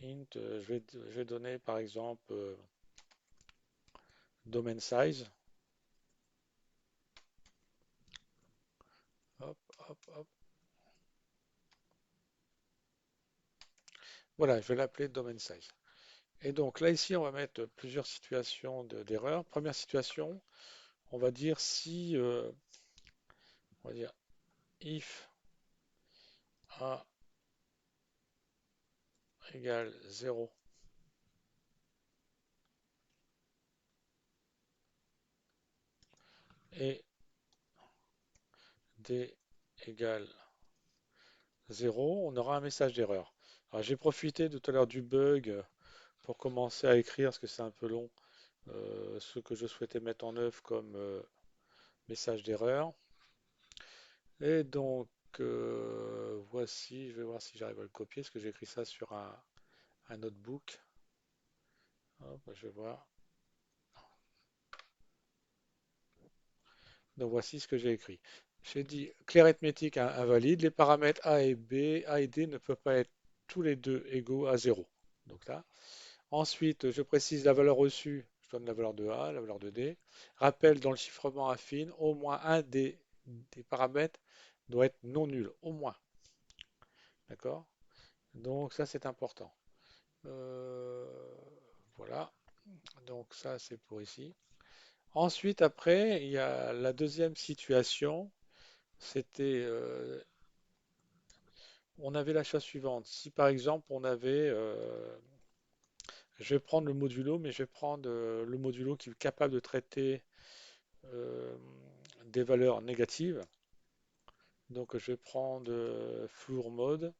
Int, je vais donner par exemple domain size. Hop, hop, hop. Voilà, je vais l'appeler domain size. Et donc là, ici, on va mettre plusieurs situations d'erreur. Première situation, on va dire si, on va dire if a égale 0 et d égale 0, on aura un message d'erreur. Alors j'ai profité tout à l'heure du bug pour commencer à écrire, parce que c'est un peu long, ce que je souhaitais mettre en œuvre comme message d'erreur. Et donc, voici, je vais voir si j'arrive à le copier, parce que j'ai écrit ça sur un notebook. Hop, je vais voir. Donc, voici ce que j'ai écrit. J'ai dit clé arithmétique invalide, les paramètres A et B, A et D ne peuvent pas être tous les deux égaux à 0. Donc là. Ensuite, je précise la valeur reçue, je donne la valeur de A, la valeur de D. Rappel dans le chiffrement affine, au moins un des paramètres doit être non nul, au moins. D'accord? Donc ça, c'est important. Euh, voilà, donc ça c'est pour ici. Ensuite, après, il y a la deuxième situation. C'était, on avait la chose suivante. Si par exemple on avait, je vais prendre le modulo, mais je vais prendre le modulo qui est capable de traiter euh, des valeurs négatives. Donc je vais prendre floor mode.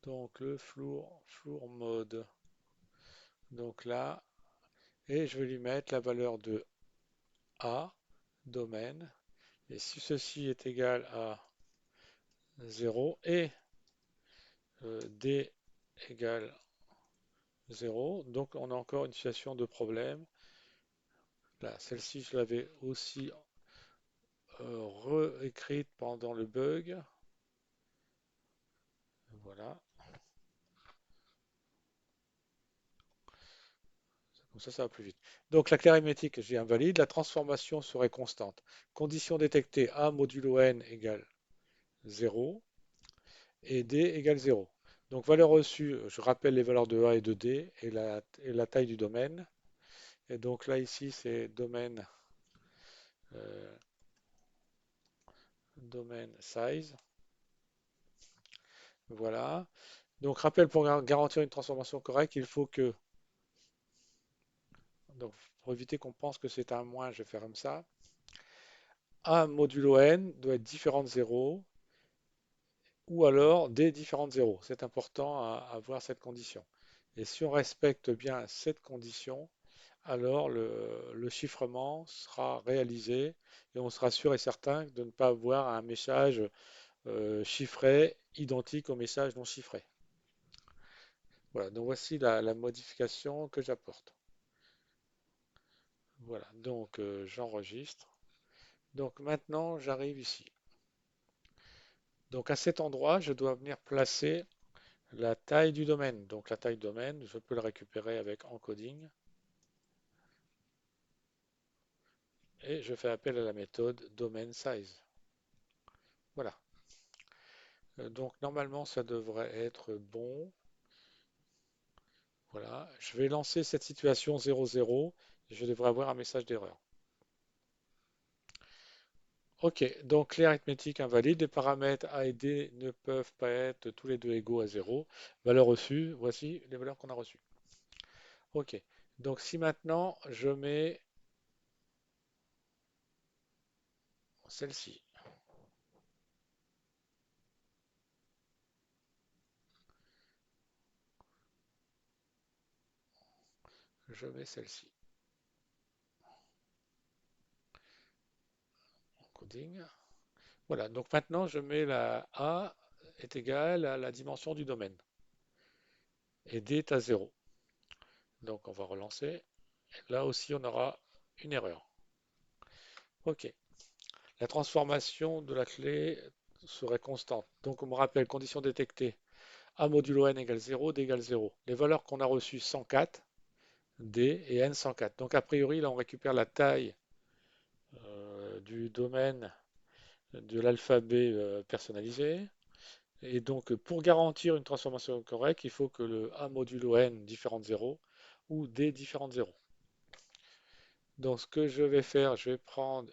Donc le floor mode. Donc là, et je vais lui mettre la valeur de A, domaine. Et si ceci est égal à 0 et D égale 0, donc on a encore une situation de problème. Là, celle-ci, je l'avais aussi réécrite pendant le bug. Voilà, comme ça va plus vite. Donc la clé arithmétique, j'ai invalide. La transformation serait constante. Condition détectée A modulo n égale 0 et D égale 0. Donc valeur reçue, je rappelle les valeurs de A et de D et la taille du domaine. Et donc là, ici, c'est domaine domain size. Voilà. Donc, rappel, pour garantir une transformation correcte, il faut que, donc, pour éviter qu'on pense que c'est un moins, je vais faire comme ça. A modulo n doit être différent de 0 ou alors d différent de 0. C'est important à avoir cette condition. Et si on respecte bien cette condition, alors le chiffrement sera réalisé et on sera sûr et certain de ne pas avoir un message chiffré identique au message non chiffré. Voilà, donc voici la modification que j'apporte. Voilà, donc j'enregistre. Donc maintenant, j'arrive ici. Donc à cet endroit, je dois venir placer la taille du domaine. Donc la taille du domaine, je peux le récupérer avec encoding. Et je fais appel à la méthode domain size. Voilà. Donc normalement, ça devrait être bon. Voilà. Je vais lancer cette situation 0,0 et je devrais avoir un message d'erreur. Ok, donc clé arithmétique invalide, les paramètres A et D ne peuvent pas être tous les deux égaux à 0. Valeur reçue, voici les valeurs qu'on a reçues. Ok, donc si maintenant je mets celle-ci, je mets celle-ci, encoding. Voilà, donc maintenant je mets la A est égale à la dimension du domaine et D est à 0. Donc on va relancer. Là aussi on aura une erreur. Ok, la transformation de la clé serait constante. Donc on me rappelle, condition détectée, A modulo n égale 0, D égale 0. Les valeurs qu'on a reçues 104, D et N 104. Donc a priori là on récupère la taille du domaine de l'alphabet personnalisé. Et donc, pour garantir une transformation correcte, il faut que le A modulo n différent de 0 ou D différent de 0. Donc, ce que je vais faire, je vais prendre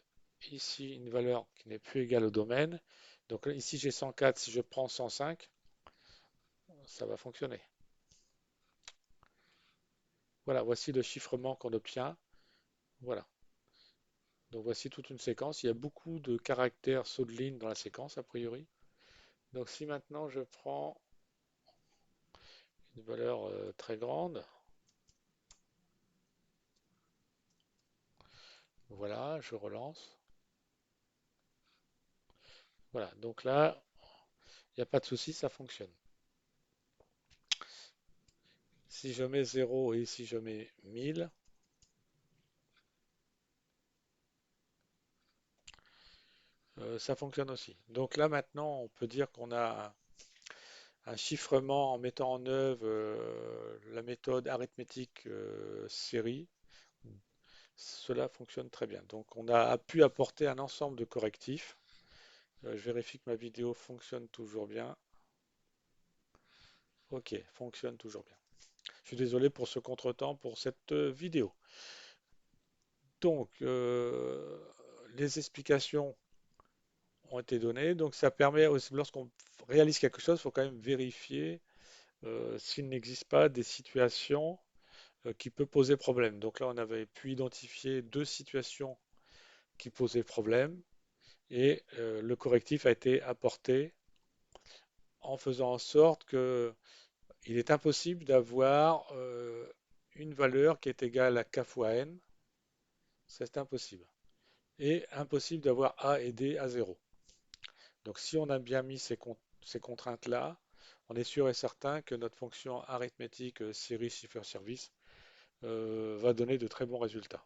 ici une valeur qui n'est plus égale au domaine. Donc, ici, j'ai 104. Si je prends 105, ça va fonctionner. Voilà, voici le chiffrement qu'on obtient. Voilà. Donc, voici toute une séquence. Il y a beaucoup de caractères sauts de ligne dans la séquence, a priori. Donc, si maintenant je prends une valeur très grande, voilà, je relance. Voilà, donc là, il n'y a pas de souci, ça fonctionne. Si je mets 0 et si je mets 1000, ça fonctionne aussi. Donc là maintenant, on peut dire qu'on a un chiffrement en mettant en œuvre la méthode arithmétique série. Cela fonctionne très bien. Donc on a pu apporter un ensemble de correctifs. Je vérifie que ma vidéo fonctionne toujours bien. Ok, fonctionne toujours bien. Je suis désolé pour ce contretemps pour cette vidéo. Donc, les explications ont été données. Donc, ça permet aussi, lorsqu'on réalise quelque chose, il faut quand même vérifier s'il n'existe pas des situations qui peuvent poser problème. Donc là, on avait pu identifier deux situations qui posaient problème et le correctif a été apporté en faisant en sorte que il est impossible d'avoir une valeur qui est égale à k fois n. C'est impossible. Et impossible d'avoir a et d à 0. Donc si on a bien mis ces contraintes-là, on est sûr et certain que notre fonction arithmétique série chiffre service va donner de très bons résultats.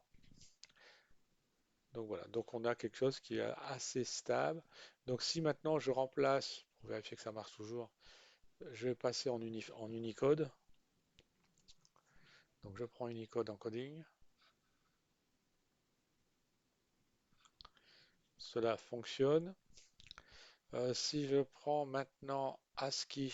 Donc voilà, donc on a quelque chose qui est assez stable. Donc si maintenant je remplace, pour vérifier que ça marche toujours, je vais passer en Unicode. Donc je prends Unicode encoding. Cela fonctionne. Si je prends maintenant ASCII,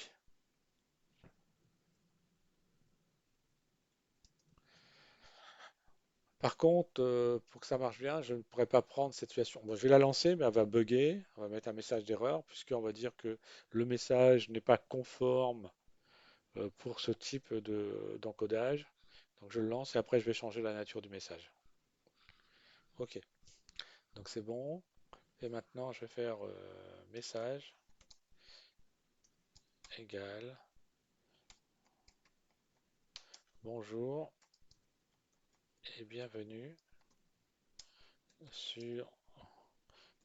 Par contre, pour que ça marche bien, je ne pourrais pas prendre cette situation. Bon, je vais la lancer, mais elle va bugger. On va mettre un message d'erreur, puisqu'on va dire que le message n'est pas conforme pour ce type d'encodage. Donc je le lance et après je vais changer la nature du message. OK, donc c'est bon. Et maintenant je vais faire message égal bonjour et bienvenue sur,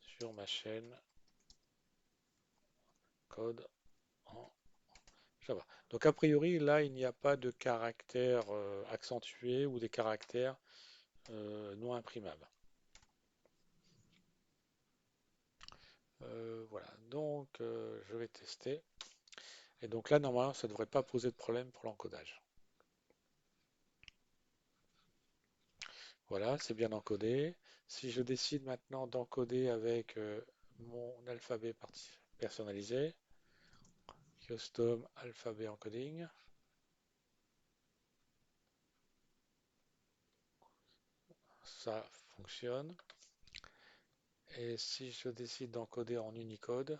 sur ma chaîne code en Java. Donc a priori là il n'y a pas de caractères accentués ou des caractères non imprimables. Voilà, donc je vais tester. Et donc là normalement ça ne devrait pas poser de problème pour l'encodage. Voilà, c'est bien encodé. Si je décide maintenant d'encoder avec mon alphabet personnalisé, custom alphabet encoding, ça fonctionne. Et si je décide d'encoder en Unicode,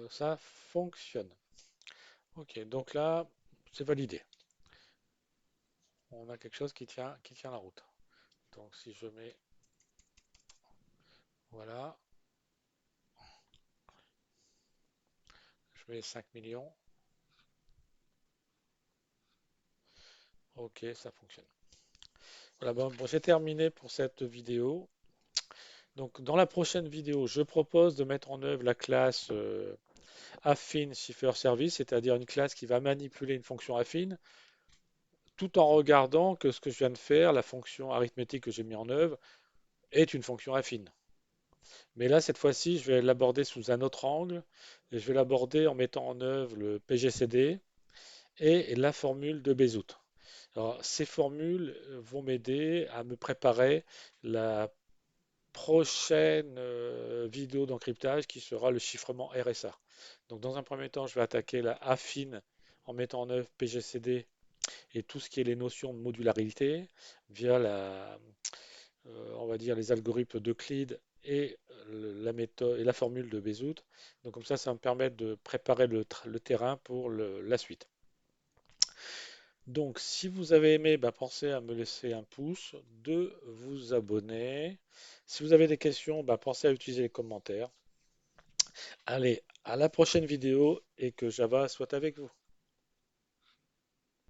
ça fonctionne. Ok, donc là, c'est validé. On a quelque chose qui tient la route. Donc si je mets, voilà, je mets 5 millions, ok, ça fonctionne. Voilà, bon, j'ai terminé pour cette vidéo. Donc, dans la prochaine vidéo, je propose de mettre en œuvre la classe affine Cipher Service, c'est-à-dire une classe qui va manipuler une fonction affine, tout en regardant que ce que je viens de faire, la fonction arithmétique que j'ai mis en œuvre, est une fonction affine. Mais là, cette fois-ci, je vais l'aborder sous un autre angle, et je vais l'aborder en mettant en œuvre le PGCD et la formule de Bézout. Alors, ces formules vont m'aider à me préparer la prochaine vidéo d'encryptage qui sera le chiffrement RSA. Donc dans un premier temps, je vais attaquer la affine en mettant en œuvre PGCD et tout ce qui est les notions de modularité via on va dire les algorithmes d'Euclide et la méthode et la formule de Bézout. Donc comme ça va me permettre de préparer le terrain pour la suite. Donc si vous avez aimé, bah, pensez à me laisser un pouce, de vous abonner. Si vous avez des questions, bah, pensez à utiliser les commentaires. Allez, à la prochaine vidéo et que Java soit avec vous.